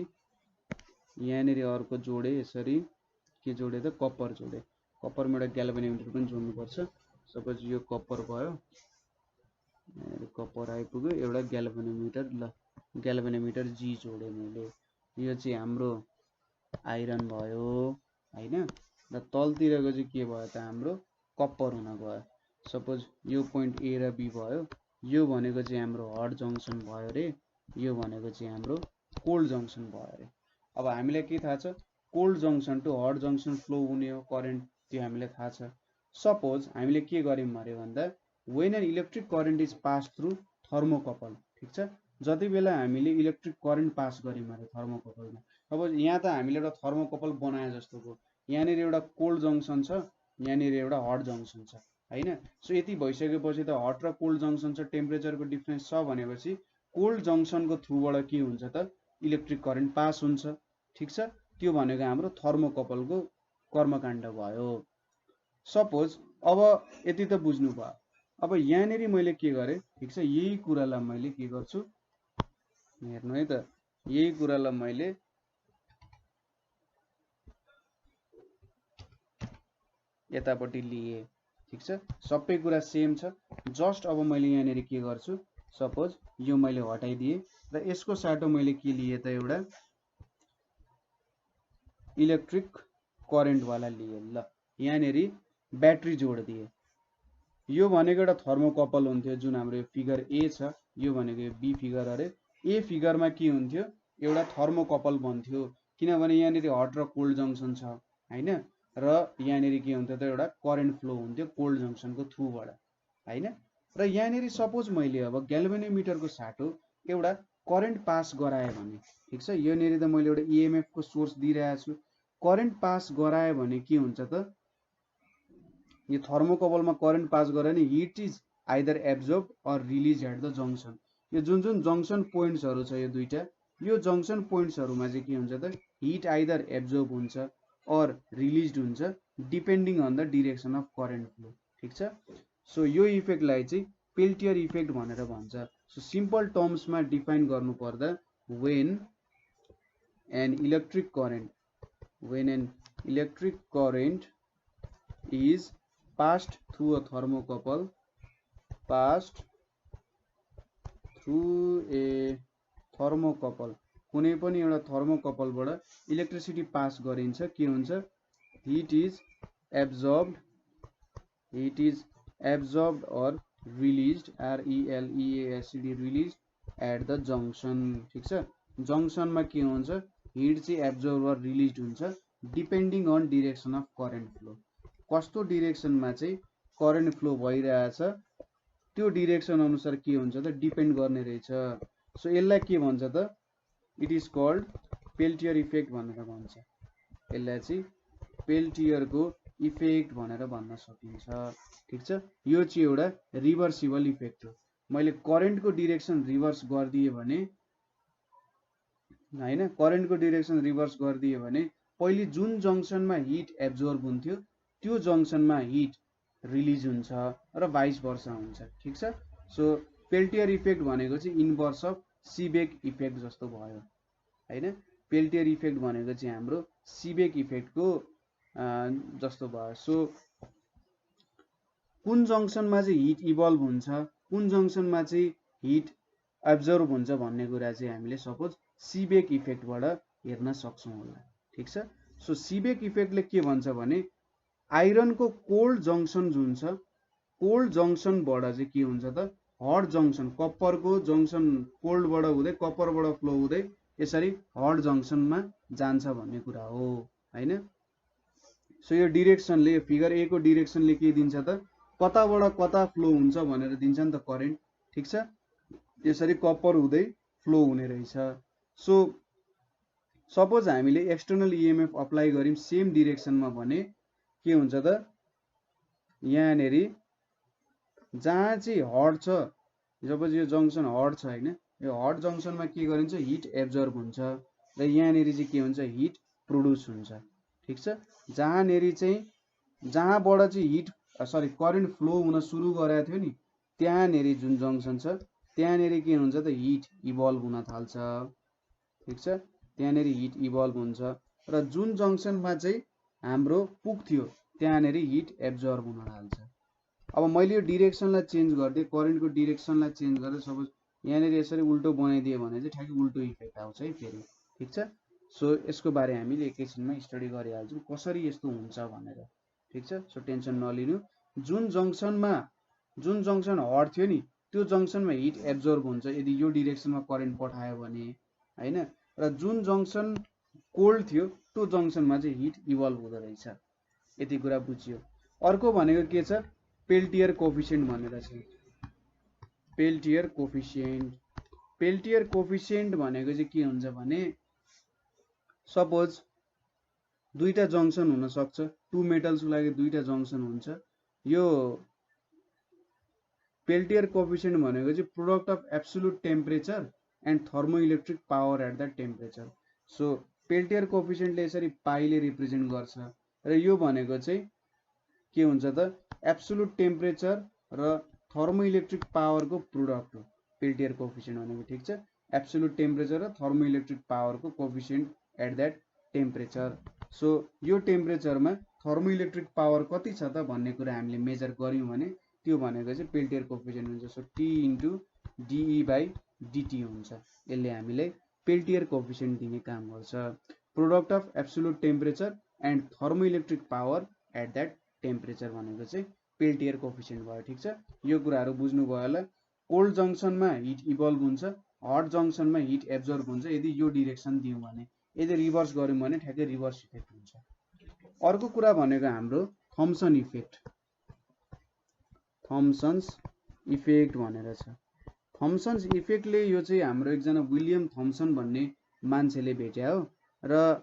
यहाँनेरि अर्को जोडे, यसरी के जोडे त कपर जोडे, कपरमा एउटा ग्याल्भेनोमिटर पनि जोड्नुपर्छ। सपोज यो कपर भयो, कपर आइपुग्यो, एउटा ग्याल्भेनोमिटर, ल ग्याल्भेनोमिटर जी जोडे मैले, यो चाहिँ हाम्रो आइरन भयो हैन। र तलतिरको चाहिँ के भयो त हाम्रो कपर हुन गयो। सपोज यो पोइन्ट ए र बी भयो, यो भनेको चाहिँ हाम्रो हट जङ्सन भयो रे, यो भनेको चाहिँ हाम्रो कोल्ड जङ्सन भयो रे। अब हामीलाई के थाहा छ, cold junction to hot junction flow हुने हो करेन्ट, त्यो हामीलाई थाहा छ। सपोज हामीले के गर्यौं अरे भन्दा when an electric current is pass through thermocouple, ठिक छ, जति बेला हामीले इलेक्ट्रिक करेन्ट पास गर्यौं अरे थर्मोकपलमा, अब यहाँ त हामीले एउटा थर्मोकपल बनाए जस्तो भयो, यहाँनिर एउटा कोल्ड जङ्सन छ, यहाँनिर एउटा हट जङ्सन छ हैन। सो यति भइसकेपछि त हट र कोल्ड जङ्सन छ, टेम्परेचरको डिफरेन्स छ भनेपछि कोल्ड जङ्सनको थ्रुबाट के हुन्छ त इलेक्ट्रिक करेन्ट पास हुन्छ, ठिक छ। त्यो भनेको हाम्रो थर्मोकपलको कर्मकाण्ड भयो। सपोज अब यति त बुझ्नु भयो। अब यहाँनेरि मैले के गरेँ, ठिक छ, यही कुरालाई मैले के गर्छु हेर्नु है त, यही कुरालाई मैले यतापट्टि लिए, ठिक छ, सबै कुरा सेम छ। जस्ट अब मैले यहाँनेरि के गर्छु, सपोज यो मैले हटाइदिएँ र यसको साटो मैले के लिए त एउटा इलेक्ट्रिक करेन्ट वाला लिए, ल यहाँनेरि ब्याट्री जोडिदिए। यो भनेको एउटा थर्मोकपल हुन्थ्यो जुन हाम्रो यो फिगर ए छ, यो भनेको यो बी फिगर अरे, ए फिगरमा के हुन्थ्यो एउटा थर्मोकपल बन्थ्यो, किनभने यहाँनेरि हट र कोल्ड जङ्सन छ हैन, र यहाँनेरि के हुन्थ्यो त एउटा करेन्ट फ्लो हुन्थ्यो कोल्ड जङ्सनको थ्रुबाट हैन। र यहाँनेरि सपोज मैले अब ग्याल्भेनोमिटरको साटो एउटा करेन्ट पास गराए भने, ठिक छ, योनेरि त मैले एउटा इएमएफ को सोर्स दिइरहेको छु, करेन्ट पास गराए भने के हुन्छ त, यो थर्मोकपलमा करेन्ट पास गरे नि heat is either absorb or release at the junction. यो जुन जुन जङ्सन पोइन्ट्सहरू छ यो दुईटा, यो जङ्सन पोइन्ट्सहरूमा चाहिँ के हुन्छ त हिट आइदर एब्जर्ब हुन्छ अर रिलिज हुन्छ depending on the direction of current flow, ठिक छ। सो यो इफेक्टलाई चाहिँ पेल्टियर इफेक्ट भनेर भन्छ। सो सिम्पल टर्म्समा डिफाइन गर्नु पर्दा when an electric current is passed through a thermocouple, कुनै पनि एउटा थर्मोकपलबाट इलेक्ट्रिसिटी पास गरिन्छ, के हुन्छ heat is absorbed or released, RELEASED released at the junction, ठिक छ। जङ्सनमा के हुन्छ हिट चाहिँ एब्जर्ब अर रिलिज्ड हुन्छ depending on direction of current flow, कस्तो डिरेक्सनमा चाहिँ करेन्ट फ्लो भइरहेछ त्यो डिरेक्सन अनुसार के हुन्छ त डिपेन्ड गर्ने रहेछ। सो यसलाई के भन्छ त, it is called Peltier effect भनेर भन्छ। यसलाई चाहिँ पेल्टियरको इफेक्ट भनेर भन्न सकिन्छ, ठिक छ। यो चाहिँ एउटा रिभर्सिबल इफेक्ट हो। मैले करेन्टको डिरेक्सन रिभर्स गरिदिएँ भने हैन, करेन्टको डिरेक्सन रिभर्स गरिदिएँ भने पहिले जुन जङ्सनमा हिट एब्जर्ब हुन्थ्यो त्यो जङ्सनमा हिट रिलिज हुन्छ र भाइस वर्सा हुन्छ, ठिक छ। सो पेल्टियर इफेक्ट भनेको चाहिँ इन्भर्स अफ सिबेक इफेक्ट जस्तो भयो हैन। पेल्टियर इफेक्ट भनेको चाहिँ हाम्रो सिबेक इफेक्टको जस्तो भयो। सो कुन जङ्सनमा चाहिँ हिट इभल्भ हुन्छ, कुन जङ्सनमा चाहिँ हिट एब्जर्ब हुन्छ भन्ने कुरा चाहिँ हामीले सपोज सिबेक इफेक्टबाट हेर्न सक्छौँ होला, ठिक छ। सो सिबेक इफेक्टले के भन्छ भने आइरनको कोल्ड जङ्सन जुन छ, कोल्ड जङ्सनबाट चाहिँ के हुन्छ त हट जङ्सन, कपरको जङ्सन कोल्डबाट हुँदै कपरबाट फ्लो हुँदै यसरी हट जङ्सनमा जान्छ भन्ने कुरा हो हैन। सो यो डिरेक्सनले, फिगर ए को डिरेक्सनले के दिन्छ त कताबाट कता फ्लो हुन्छ भनेर दिन्छ नि त करेन्ट, ठिक छ। यसरी कपर हुँदै फ्लो हुने रहेछ। सो सपोज हामीले एक्सटर्नल इएमएफ अप्लाई गर्यौं सेम डिरेक्सनमा भने के हुन्छ त यहाँनेरि जहाँ चाहिँ हट छ, सपोज यो जङ्सन हट छ हैन, यो हट जङ्सनमा के गरिन्छ हिट एब्जर्ब हुन्छ र यहाँनेरि चाहिँ के हुन्छ हिट प्रोड्युस हुन्छ ठिक छ। जहाँबाट चाहिँ हिट करेन्ट फ्लो हुन सुरु गरेको थियो नि त्यहाँनेरि जुन जङ्सन छ त्यहाँनेरि के हुन्छ त हिट इभल्भ हुन थाल्छ। ठिक छ, त्यहाँनेरि हिट इभल्भ हुन्छ र जुन जङ्सनमा चाहिँ हाम्रो पुग्थ्यो त्यहाँनेरि हिट एब्जर्ब हुन थाल्छ। अब मैले यो डिरेक्सनलाई चेन्ज गरिदिएँ, करेन्टको डिरेक्सनलाई चेन्ज गरेर सपोज यहाँनेरि यसरी उल्टो बनाइदियो भने चाहिँ ठ्याक्कै उल्टो इफेक्ट आउँछ है फेरि। ठिक छ, सो यसको बारे हामीले एकैछिनमा स्टडी गरिहाल्छौँ कसरी यस्तो हुन्छ भनेर। ठिक छ, सो टेन्सन नलिनु। जुन जङ्सन हट थियो नि त्यो जङ्सनमा हिट एब्जर्ब हुन्छ यदि यो डिरेक्सनमा करेन्ट पठायो भने हैन, र जुन जङ्सन कोल्ड थियो त्यो जङ्सनमा चाहिँ हिट इभल्भ हुँदो रहेछ। यति कुरा बुझियो। अर्को भनेको के छ, पेल्टियर कोफिसिएन्ट भनेर छ। पेल्टियर कोफिसिएन्ट भनेको चाहिँ के हुन्छ भने सपोज दुईटा जङ्सन हुन सक्छ, टु मेटल्सको लागि दुईटा जङ्सन हुन्छ। यो पेल्टियर कोफिसिएन्ट भनेको चाहिँ product of absolute temperature and thermoelectric power at the temperature. So Peltier कोफिसिएन्टले यसरी पाईले रिप्रेजेन्ट गर्छ र यो भनेको चाहिँ के हुन्छ त एब्सोल्युट टेम्परेचर र थर्मोइलेक्ट्रिक पावरको प्रोडक्ट हो पेल्टियर कोफिसिएन्ट भनेको। ठिक छ, एब्सोल्युट टेम्परेचर र थर्मोइलेक्ट्रिक पावरको coefficient at that temperature. So यो टेम्परेचरमा थर्मोइलेक्ट्रिक पावर कति छ त भन्ने कुरा हामीले मेजर गर्यौँ भने त्यो भनेको चाहिँ पेल्टियर कोफिसिएन्ट हुन्छ। सो T इन्टु DE/dt हुन्छ। यसले हामीलाई पेल्टियर कोफिसिएन्ट दिने काम गर्छ। Product of absolute temperature and thermoelectric power at that temperature भनेको चाहिँ पेल्टियर कोफिसिएन्ट भयो। ठिक छ, यो कुराहरू बुझ्नुभयो होला। कोल्ड जङ्सनमा हिट इभल्भ हुन्छ, हट जङ्सनमा हिट एब्जर्ब हुन्छ यदि यो डिरेक्सन दियौँ भने। यदि रिभर्स गऱ्यौँ भने ठ्याक्कै रिभर्स इफेक्ट हुन्छ। अर्को कुरा भनेको हाम्रो थम्सन इफेक्ट। थम्सन्स इफेक्ट भनेर छ। थम्सन्स इफेक्टले यो चाहिँ हाम्रो एकजना विलियम थम्सन भन्ने मान्छेले भेट्या हो। र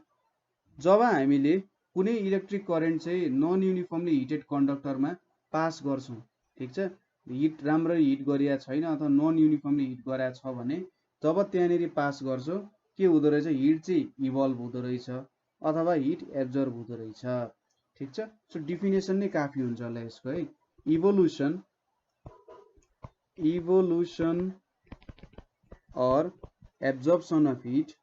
जब हामीले कुनै इलेक्ट्रिक करेन्ट चाहिँ नन युनिफर्मली हिटेड कन्डक्टरमा पास गर्छौँ, ठिक छ, हिट राम्ररी हिट गरिया छैन अथवा नन युनिफर्मली हिट गराएको छ भने जब त्यहाँनेरि पास गर्छौँ के हुँदो रहेछ, हिट चाहिँ इभल्भ हुँदो रहेछ अथवा हिट एब्जर्ब हुँदो रहेछ। ठिक छ, सो डिफिनेसन नै काफी हुन्छ होला यसको है। Evolution or absorption of heat,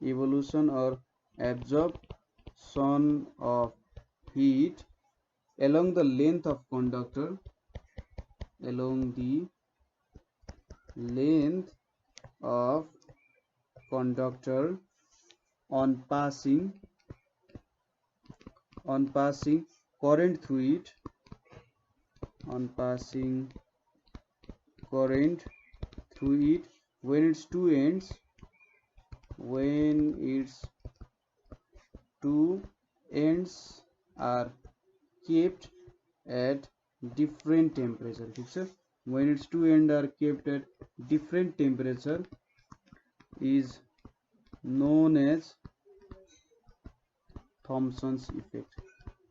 evolution or absorption of heat along the length of conductor, along the length of conductor on passing current through it, on passing current through it when its two ends are kept at different temperature। ठीक है, when its two ends are kept at different temperature is known as Thomson's effect।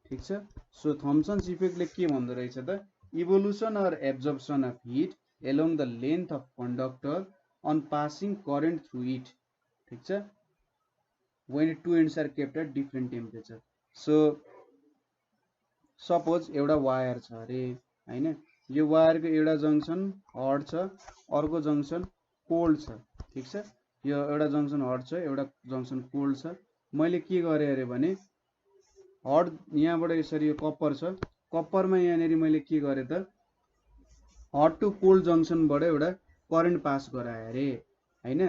ठीक है, so Thomson's effect ले के भन्दो रहेछ त, evolution or absorption of heat along the length of conductor on passing current through it। ठीक छ, when two ends are kept at different temperature। so suppose एउटा वायर छ अरे हैन, यो वायरको एउटा जङ्सन हट छ अर्को जङ्सन कोल्ड छ। ठीक छ, यो एउटा जङ्सन हट छ एउटा जङ्सन कोल्ड छ। मैले के गरे अरे भने हट यहाँबाट यसरी यो कपर छ, कपरमा यहाँनेरि मैले के गरे त हट टु कोल्ड जङ्सनबाट एउटा करेन्ट पास गराए अरे हैन।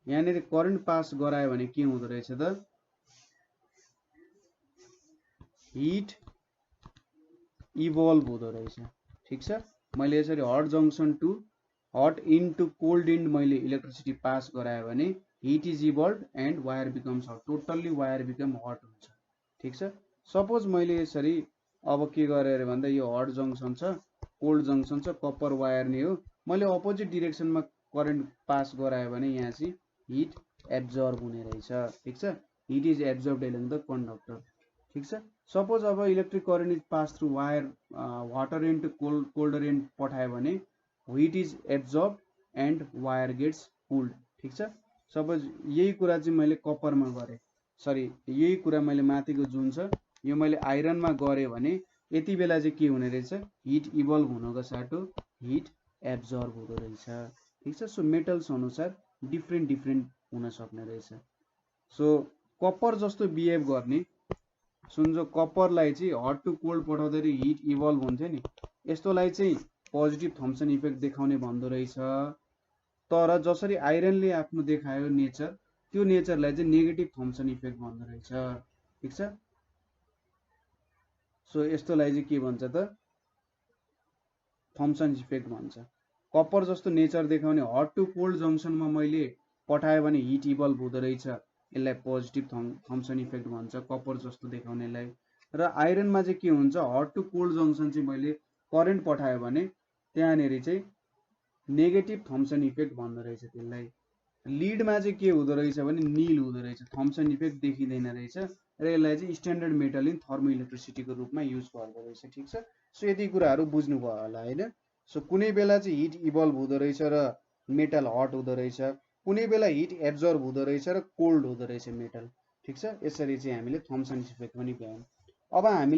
यहाँनेरि करेन्ट पास गरायो भने के हुँदो रहेछ त, हिट इभल्भ हुँदो रहेछ। ठीक छ, मैले यसरी hot junction to hot into cold end मैले इलेक्ट्रिसिटी पास गरायो भने heat is evolve and wire becomes hot, totally wire become hot हुन्छ। ठीक छ, सपोज मैले यसरी अब के गरे अरे भन्दा यो हट जङ्सन छ कोल्ड जङ्सन छ कपर वायर नै हो, मैले अपोजिट डिरेक्सनमा करेन्ट पास गरायो भने यहाँ चाहिँ हिट एब्जर्ब हुने रहेछ। ठीक छ, heat is absorbed along the conductor. ठीक छ, सपोज अब electric current is pass through wire hotter end to colder end पठायो भने heat is absorb and wire gets cooled. ठीक छ, सपोज यही कुरा चाहिँ मैले कपरमा गरेँ, सरी यही कुरा मैले माथिको जुन छ यो मैले आइरनमा गरेँ भने यति बेला चाहिँ के हुने रहेछ, हिट इभल्भ हुनको साटो हिट एब्जर्ब हुँदो रहेछ। ठिक छ। सो मेटल्स अनुसार डिफ्रेन्ट डिफ्रेन्ट हुन सक्ने रहेछ। सो कपर जस्तो बिहेभ गर्ने, सुन कपरलाई चाहिँ हट टु कोल्ड पठाउँदाखेरि हिट इभल्भ हुन्थ्यो नि, यस्तोलाई चाहिँ पोजिटिभ थम्सन इफेक्ट देखाउने भन्दो रहेछ। तर जसरी आइरनले आफ्नो देखायो नेचर, त्यो नेचरलाई चाहिँ नेगेटिभ थम्सन इफेक्ट भन्दो रहेछ। ठिक छ। सो यस्तोलाई चाहिँ के भन्छ त, थम्सन इफेक्ट भन्छ। कपर जस्तो नेचर देखाउने हट टु कोल्ड जङ्सनमा मैले पठायो भने हिट इभल्भ हुँदो रहेछ, यसलाई पोजिटिभ थम्सन इफेक्ट भन्छ कपर जस्तो देखाउनेलाई। र आइरनमा चाहिँ के हुन्छ, हट टु कोल्ड जङ्सन चाहिँ मैले करेन्ट पठायो भने त्यहाँनिर चाहिँ नेगेटिभ थम्सन इफेक्ट भन्दो रहेछ त्यसलाई। लिडमा चाहिँ के हुँदो रहेछ भने निल हुँदो रहेछ, थम्सन इफेक्ट देखिँदैन रहेछ र यसलाई चाहिँ स्ट्यान्डर्ड मेटल इन थर्मो इलेक्ट्रिसिटीको रूपमा युज गर्दो रहेछ। ठिक छ। सो यति कुराहरू बुझ्नुभयो होला होइन। सो कुनै बेला चाहिँ हिट इभल्भ हुँदो रहेछ र मेटल हट हुँदो रहेछ, कुनै बेला हिट एब्जर्ब हुँदो रहेछ र कोल्ड हुँदो रहेछ मेटल। ठिक छ। यसरी चाहिँ हामीले थम्सन इफेक्ट पनि भ्यायौँ। अब हामीले